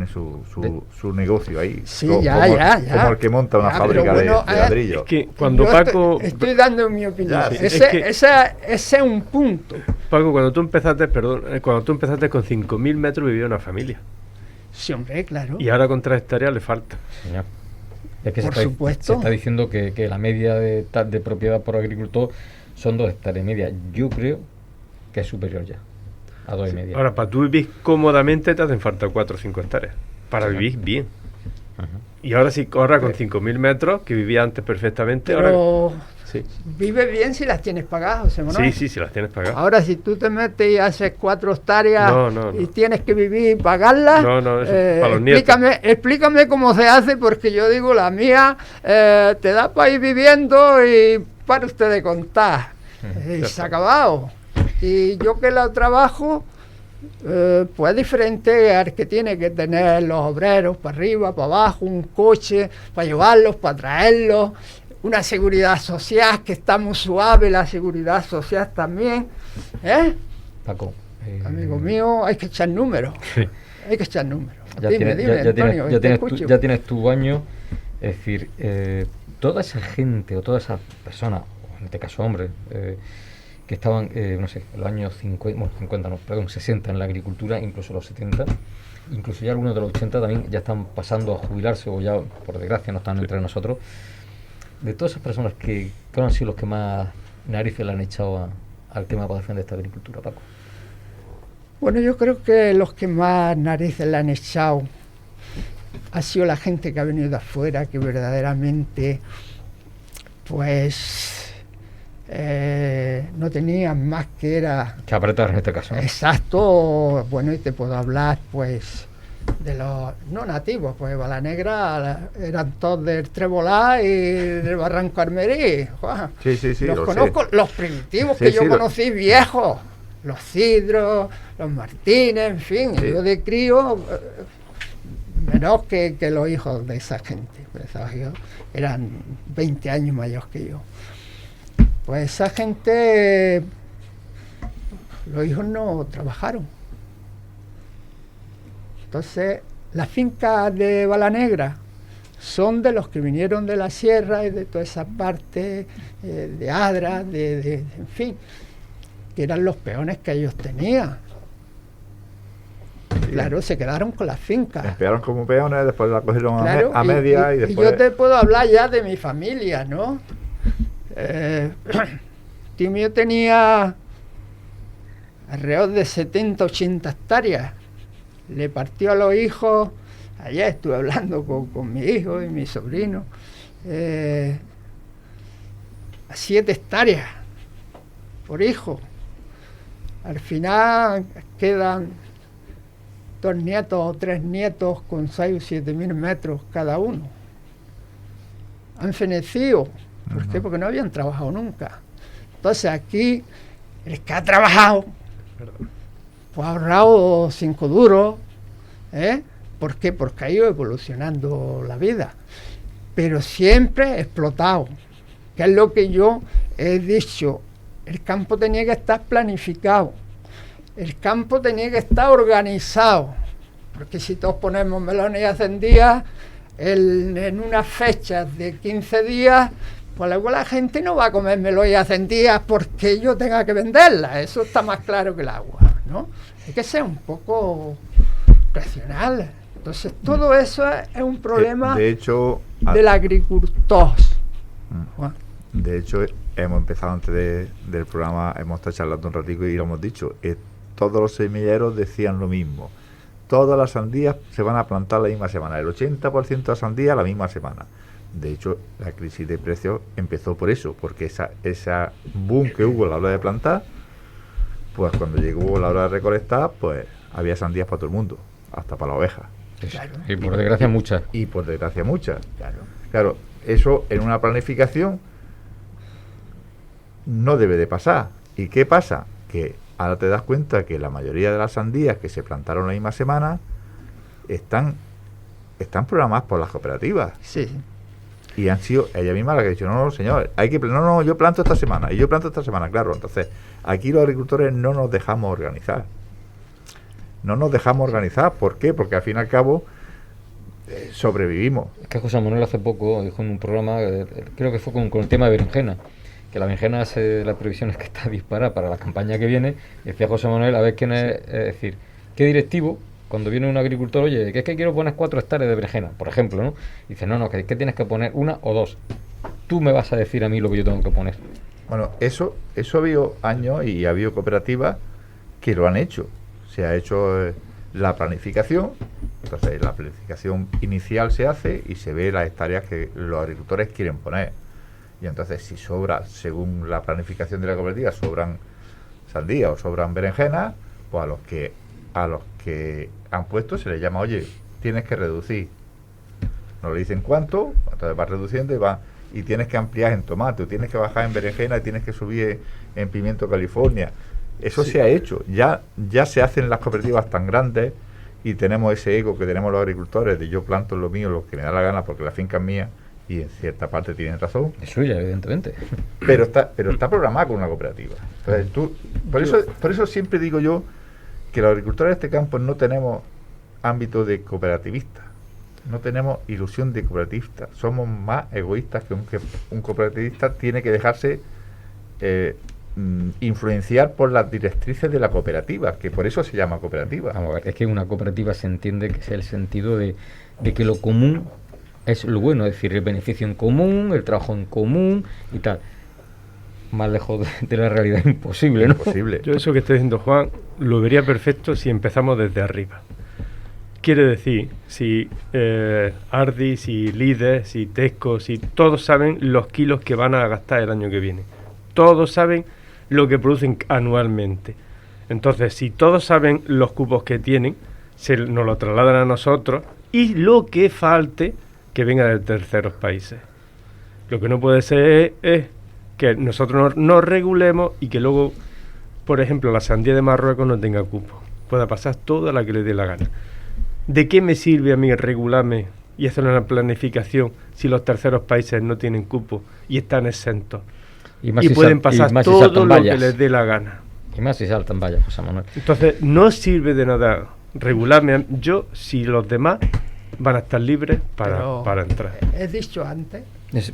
su negocio ahí. Sí, como ya. como el que monta una Ya, fábrica pero bueno, de ladrillo. Es que cuando Yo Paco... estoy dando mi opinión. Ya, sí. Ese es un punto. Paco, cuando tú empezaste con 5.000 metros vivía una familia. Sí, hombre, claro. Y ahora con 3 hectáreas le falta. Señor. Es que Por se supuesto. está diciendo que la media de propiedad por agricultor son 2 hectáreas y media. Yo creo que es superior ya a 2,5. Ahora, para tú vivir cómodamente te hacen falta 4 o 5 hectáreas. Para vivir bien. Ajá. Y ahora sí, ahora con 5.000 metros, que vivía antes perfectamente, ahora... Pero Sí, vive bien si las tienes pagadas, José Manuel. sí, las tienes pagadas. Ahora, si tú te metes y haces 4 hectáreas No. y tienes que vivir y pagarlas, No, eso es para los nietos. explícame cómo se hace, porque yo digo, la mía te da para ir viviendo y para usted de contar. Y se ha acabado. Y yo que la trabajo, pues es diferente al que tiene que tener los obreros para arriba, para abajo, un coche para llevarlos, para traerlos, una seguridad social que está muy suave, la seguridad social también. Paco, Amigo mío, hay que echar números. Sí. Hay que echar números. Ya Dime, Antonio, te escucho. ya tienes tu año. Es decir, toda esa gente o todas esas personas, o en este caso hombres, que estaban, no sé, en los años 60 en la agricultura, incluso los 70, incluso ya algunos de los 80 también ya están pasando a jubilarse o ya, por desgracia, no están entre nosotros. De todas esas personas que han sido los que más narices le han echado al tema para defender esta agricultura, Paco. Bueno, yo creo que los que más narices le han echado ha sido la gente que ha venido de afuera, que verdaderamente, pues, no tenían más que era... Que apretar en este caso, ¿no? Exacto, bueno, y te puedo hablar, pues, de los no nativos, pues Balanegra eran todos del Trebolá y del Barranco Armerí. Juan. Sí, Los lo conozco, sé. los primitivos Sí, que yo sí, conocí viejos, los Cidros, los Martínez, en fin, Sí. yo de crío, menos que los hijos de esa gente, pues, esos hijos eran 20 años mayores que yo. Pues esa gente, los hijos no trabajaron. Entonces, las fincas de Balanegra son de los que vinieron de la sierra y de toda esa parte de Adra, en fin, que eran los peones que ellos tenían. Sí. Claro, se quedaron con las fincas. Empezaron como peones, después la cogieron Claro, a media y después... yo te puedo hablar ya de mi familia, ¿no? Tío mío tenía alrededor de 70, 80 hectáreas. Le partió a los hijos, ayer estuve hablando con mi hijo y mi sobrino, a 7 hectáreas por hijo. Al final quedan 2 nietos o 3 nietos con 6 o 7 mil metros cada uno. Han fenecido. ¿Por qué? Porque no habían trabajado nunca. Entonces aquí, el que ha trabajado, pues ha ahorrado 5 duros. ¿Por qué? Porque ha ido evolucionando la vida. Pero siempre explotado. Que es lo que yo he dicho. El campo tenía que estar planificado. El campo tenía que estar organizado. Porque si todos ponemos melones y hacen días, en unas fechas de 15 días, pues luego la gente no va a comer melón y hacen días porque yo tenga que venderla. Eso está más claro que el agua, ¿no? Hay que ser un poco racional. Entonces todo eso es un problema de hecho, del agricultor. Juan. De hecho, hemos empezado antes del programa, hemos estado charlando un ratico y lo hemos dicho, todos los semilleros decían lo mismo. Todas las sandías se van a plantar la misma semana, el 80% de las sandías la misma semana. De hecho, la crisis de precios empezó por eso, porque esa boom que hubo a la hora de plantar, pues cuando llegó la hora de recolectar, pues había sandías para todo el mundo, hasta para la oveja. Claro. Y por desgracia muchas. Y por desgracia muchas. Claro, eso en una planificación no debe de pasar. ¿Y qué pasa? que ahora te das cuenta que la mayoría de las sandías que se plantaron la misma semana están programadas por las cooperativas. Sí. Y han sido ella misma la que ha dicho, no, señor, no, yo planto esta semana, y yo planto esta semana, claro. Entonces, aquí los agricultores no nos dejamos organizar. No nos dejamos organizar, ¿por qué? Porque al fin y al cabo sobrevivimos. Es que José Manuel hace poco dijo en un programa, creo que fue con el tema de berenjena, que la berenjena la previsión es que está disparada para la campaña que viene. Y decía José Manuel, a ver quién es decir, qué directivo, cuando viene un agricultor, oye, que es que quiero poner 4 hectáreas de berenjena, por ejemplo, ¿no? Y dice, no, que tienes que poner 1 o 2. Tú me vas a decir a mí lo que yo tengo que poner. Bueno, eso ha habido años y ha habido cooperativas que lo han hecho. Se ha hecho la planificación, entonces la planificación inicial se hace y se ve las hectáreas que los agricultores quieren poner. Y entonces si sobra, según la planificación de la cooperativa, sobran sandías o sobran berenjenas, pues a los que han puesto se les llama, oye, tienes que reducir. No le dicen cuánto, entonces va reduciendo y tienes que ampliar en tomate, o tienes que bajar en berenjena y tienes que subir en pimiento California. Eso sí se ha hecho, ya se hacen las cooperativas tan grandes y tenemos ese ego que tenemos los agricultores de yo planto lo mío, lo que me da la gana porque la finca es mía, y en cierta parte tienen razón. Es suya, evidentemente. Pero está programada con una cooperativa. Entonces, por eso siempre digo yo que los agricultores de este campo no tenemos ámbito de cooperativista, no tenemos ilusión de cooperativista, somos más egoístas que un cooperativista tiene que dejarse influenciar por las directrices de la cooperativa, que por eso se llama cooperativa. Vamos a ver, es que una cooperativa se entiende que es el sentido de que lo común es lo bueno, es decir, el beneficio en común, el trabajo en común y tal. Más lejos de la realidad imposible, ¿no? Imposible. Yo eso que está diciendo Juan lo vería perfecto si empezamos desde arriba. Quiere decir, si Ardi, si Líder, si Tesco, si todos saben los kilos que van a gastar el año que viene. Todos saben lo que producen anualmente. Entonces, si todos saben los cupos que tienen, nos lo trasladan a nosotros y lo que falte, que venga de terceros países. Lo que no puede ser es que nosotros nos regulemos y que luego, por ejemplo, la sandía de Marruecos no tenga cupo. Pueda pasar toda la que le dé la gana. ¿De qué me sirve a mí regularme y hacer una planificación si los terceros países no tienen cupo y están exentos? Y pueden pasar todo lo que les dé la gana. Y más si saltan vallas, José Manuel. Entonces, no sirve de nada regularme yo si los demás van a estar libres para entrar. He dicho antes...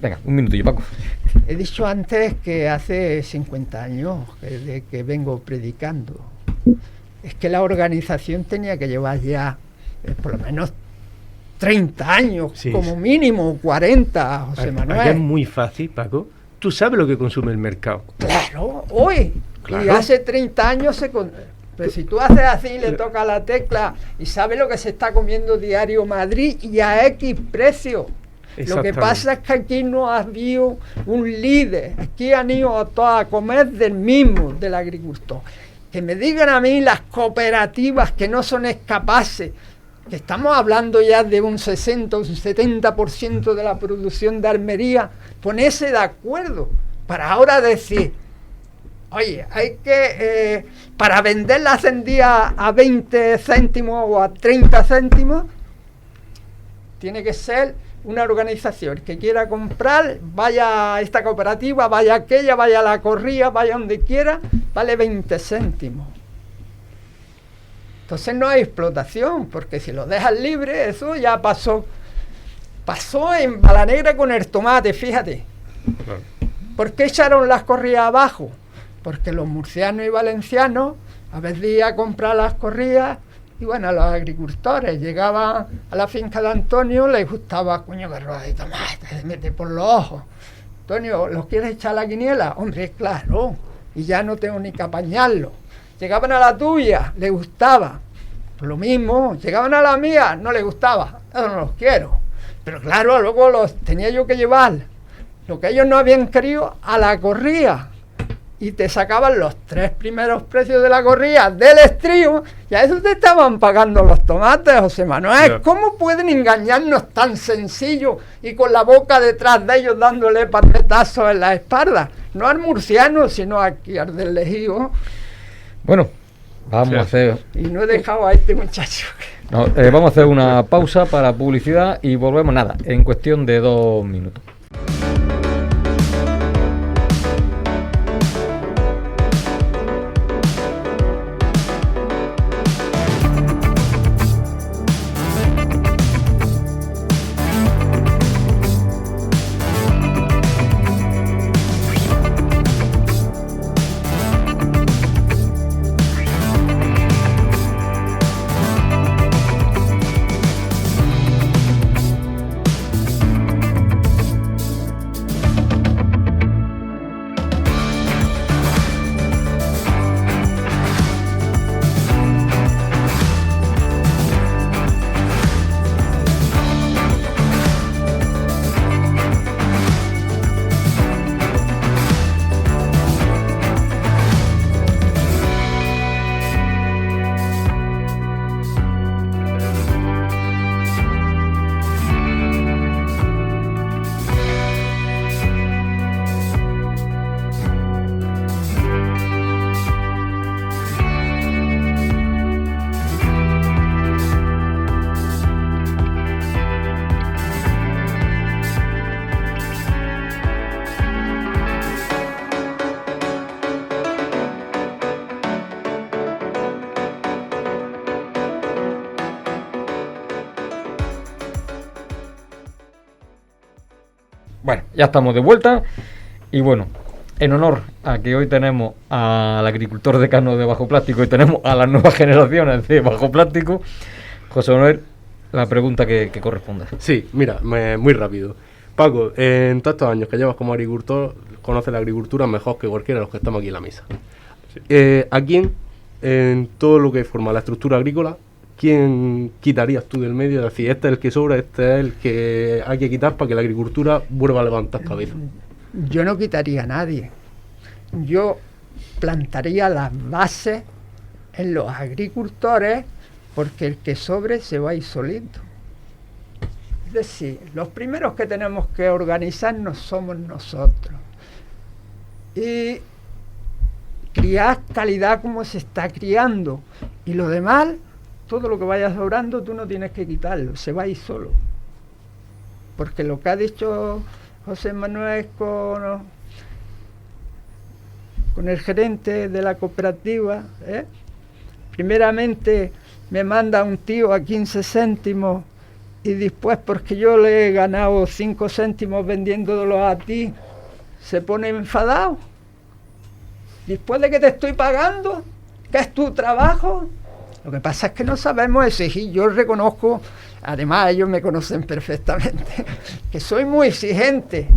Venga, un minutillo, Paco. He dicho antes que hace 50 años que vengo predicando. Es que la organización tenía que llevar ya por lo menos 30 años, sí, como mínimo 40, José Manuel. Aquí es muy fácil, Paco. Tú sabes lo que consume el mercado. Claro, hoy. Claro. Y hace 30 años pero si tú haces así y le tocas la tecla y sabes lo que se está comiendo diario Madrid y a X precio. Lo que pasa es que aquí no ha habido un líder. Aquí han ido a todos a comer del agricultor. Que me digan a mí las cooperativas que no son capaces, que estamos hablando ya de un 60 o un 70% de la producción de Almería, ponerse de acuerdo para ahora decir, oye, hay que, para vender la sandía a 20 céntimos o a 30 céntimos, tiene que ser una organización que quiera comprar, vaya a esta cooperativa, vaya a aquella, vaya a la corría, vaya donde quiera, vale 20 céntimos. Entonces no hay explotación, porque si lo dejas libre, eso ya pasó. Pasó en Balanegra con el tomate, fíjate. ¿Por qué echaron las corrías abajo? Porque los murcianos y valencianos a veces iban a comprar las corrías y bueno, los agricultores llegaban a la finca de Antonio, les gustaba, coño, que roda de tomate, se mete por los ojos. Antonio, ¿los quieres echar a la quiniela? Hombre, claro, y ya no tengo ni que apañarlo. Llegaban a la tuya, les gustaba. Pues lo mismo, llegaban a la mía, no les gustaba. Eso no los quiero. Pero claro, luego los tenía yo que llevar, lo que ellos no habían querido, a la corría. Y te sacaban los 3 primeros precios de la corría del estrío, y a eso te estaban pagando los tomates, José Manuel. No. ¿Cómo pueden engañarnos tan sencillo y con la boca detrás de ellos dándole patetazos en la espalda? No al murciano, sino aquí al del Lejío. Bueno, vamos a hacer... Y no he dejado a este muchacho. No, vamos a hacer una pausa para publicidad y volvemos, nada, en cuestión de 2 minutos. Bueno, ya estamos de vuelta y bueno, en honor a que hoy tenemos al agricultor decano de Bajo Plástico y tenemos a las nuevas generaciones de Bajo Plástico, José Manuel, la pregunta que corresponda. Sí, mira, muy rápido. Paco, en todos estos años que llevas como agricultor, conoces la agricultura mejor que cualquiera de los que estamos aquí en la mesa. Sí. ¿A quién, en todo lo que forma la estructura agrícola, quién quitarías tú del medio? Es decir, este es el que sobra, este es el que hay que quitar para que la agricultura vuelva a levantar cabeza. Yo no quitaría a nadie. Yo plantaría las bases en los agricultores, porque el que sobre se va a ir solito. Es decir, los primeros que tenemos que organizarnos somos nosotros. Y criar calidad como se está criando. Y lo demás, todo lo que vaya sobrando, tú no tienes que quitarlo, se va a ir solo. Porque lo que ha dicho José Manuel con el gerente de la cooperativa, primeramente me manda un tío a 15 céntimos y después, porque yo le he ganado 5 céntimos vendiéndolo a ti, se pone enfadado. Después de que te estoy pagando, que es tu trabajo. Lo que pasa es que no sabemos exigir. Yo reconozco, además ellos me conocen perfectamente, que soy muy exigente,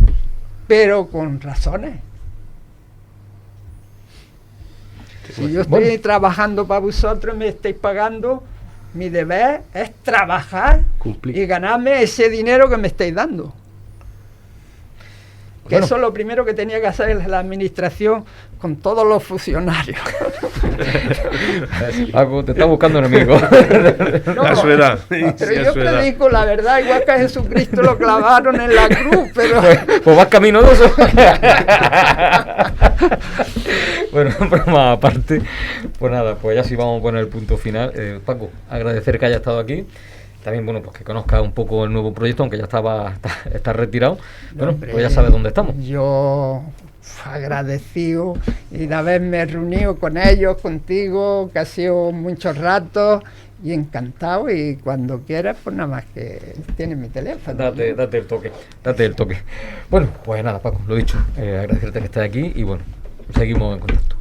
pero con razones. Si yo estoy trabajando para vosotros y me estáis pagando, mi deber es trabajar y ganarme ese dinero que me estáis dando. Que eso es lo primero que tenía que hacer la administración con todos los funcionarios. Paco, te está buscando enemigo. No, a su edad. Pero yo predico la verdad, igual que a Jesucristo lo clavaron en la cruz, pero... Pues vas camino de eso. Bueno, broma aparte, pues nada, pues ya sí vamos a poner el punto final. Paco, agradecer que haya estado aquí. También, bueno, pues que conozca un poco el nuevo proyecto, aunque ya está retirado. Bueno, pues ya sabes dónde estamos. Yo agradecido y de haberme reunido con ellos, contigo, que ha sido muchos ratos, y encantado, y cuando quieras, pues nada más que tienes mi teléfono. Date el toque. Bueno, pues nada, Paco, lo dicho, agradecerte que estés aquí y bueno, seguimos en contacto.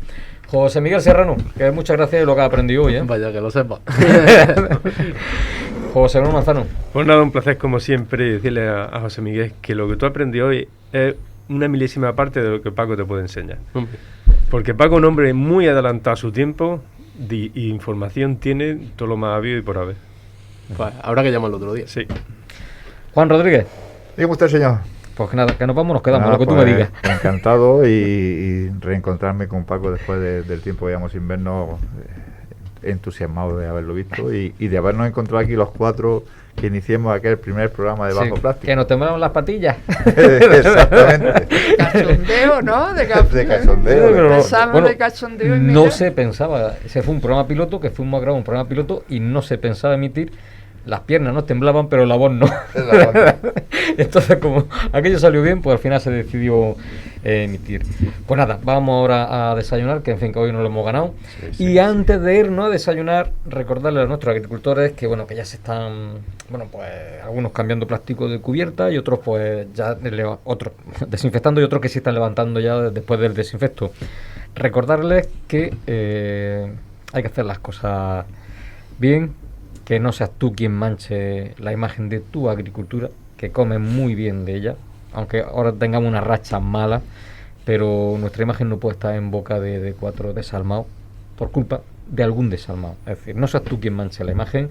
José Miguel Serrano, que muchas gracias de lo que has aprendido hoy, ¿eh? Vaya, que lo sepa. José Manuel Manzano. Pues nada, un placer como siempre decirle a José Miguel que lo que tú has aprendido hoy es una milésima parte de lo que Paco te puede enseñar. Porque Paco es un hombre muy adelantado a su tiempo y información tiene todo lo más habido y por haber. Pues habrá que llamarlo otro día. Sí. Juan Rodríguez. Dígame usted, señor. Pues que nada, que nos vamos, nos quedamos, Nada, lo que tú pues, me digas. Encantado y reencontrarme con Paco después del tiempo que llevamos sin vernos, entusiasmado de haberlo visto y de habernos encontrado aquí los cuatro que iniciemos aquel primer programa de Bajo Sí, Plástico. que nos temblaron las patillas. Exactamente. Cachondeo, ¿no? De cachondeo. Pero Pensamos bueno, de cachondeo y no mira. se pensaba, ese fue un programa piloto, que fuimos a grabar un programa piloto y no se pensaba emitir. Las piernas no temblaban, pero la voz no. Entonces, como aquello salió bien, pues al final se decidió emitir. Pues nada, vamos ahora a desayunar, que en fin, que hoy no lo hemos ganado. Y antes de irnos a desayunar, recordarles a nuestros agricultores que bueno, que ya se están, bueno, pues algunos cambiando plástico de cubierta y otros pues ya otros desinfectando y otros que sí están levantando ya después del desinfecto. Recordarles que hay que hacer las cosas bien, que no seas tú quien manche la imagen de tu agricultura, que comes muy bien de ella, aunque ahora tengamos una racha mala, pero nuestra imagen no puede estar en boca de 4 desalmados por culpa de algún desalmado. Es decir, no seas tú quien manche la imagen,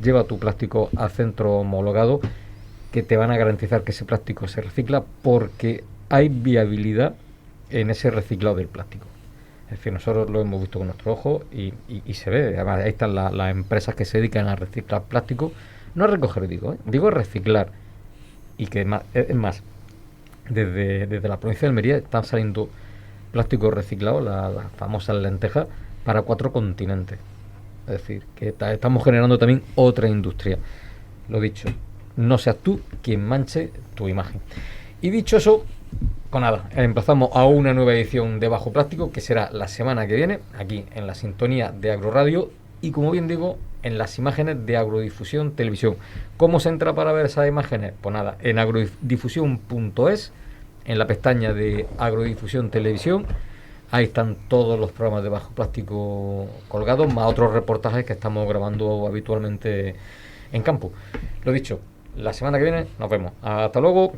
lleva tu plástico al centro homologado, que te van a garantizar que ese plástico se recicla, porque hay viabilidad en ese reciclado del plástico. Es decir, nosotros lo hemos visto con nuestro ojo y se ve. Además, ahí están las empresas que se dedican a reciclar plástico. No a recoger, digo a reciclar. Y que es más, desde la provincia de Almería están saliendo plásticos reciclados, las famosas lentejas, para 4 continentes. Es decir, que estamos generando también otra industria. Lo dicho, no seas tú quien manche tu imagen. Y dicho eso, pues nada, empezamos a una nueva edición de Bajo Plástico, que será la semana que viene, aquí en la sintonía de Agroradio y, como bien digo, en las imágenes de Agrodifusión Televisión. ¿Cómo se entra para ver esas imágenes? Pues nada, en agrodifusión.es, en la pestaña de Agrodifusión Televisión, ahí están todos los programas de Bajo Plástico colgados, más otros reportajes que estamos grabando habitualmente en campo. Lo dicho, la semana que viene nos vemos. Hasta luego.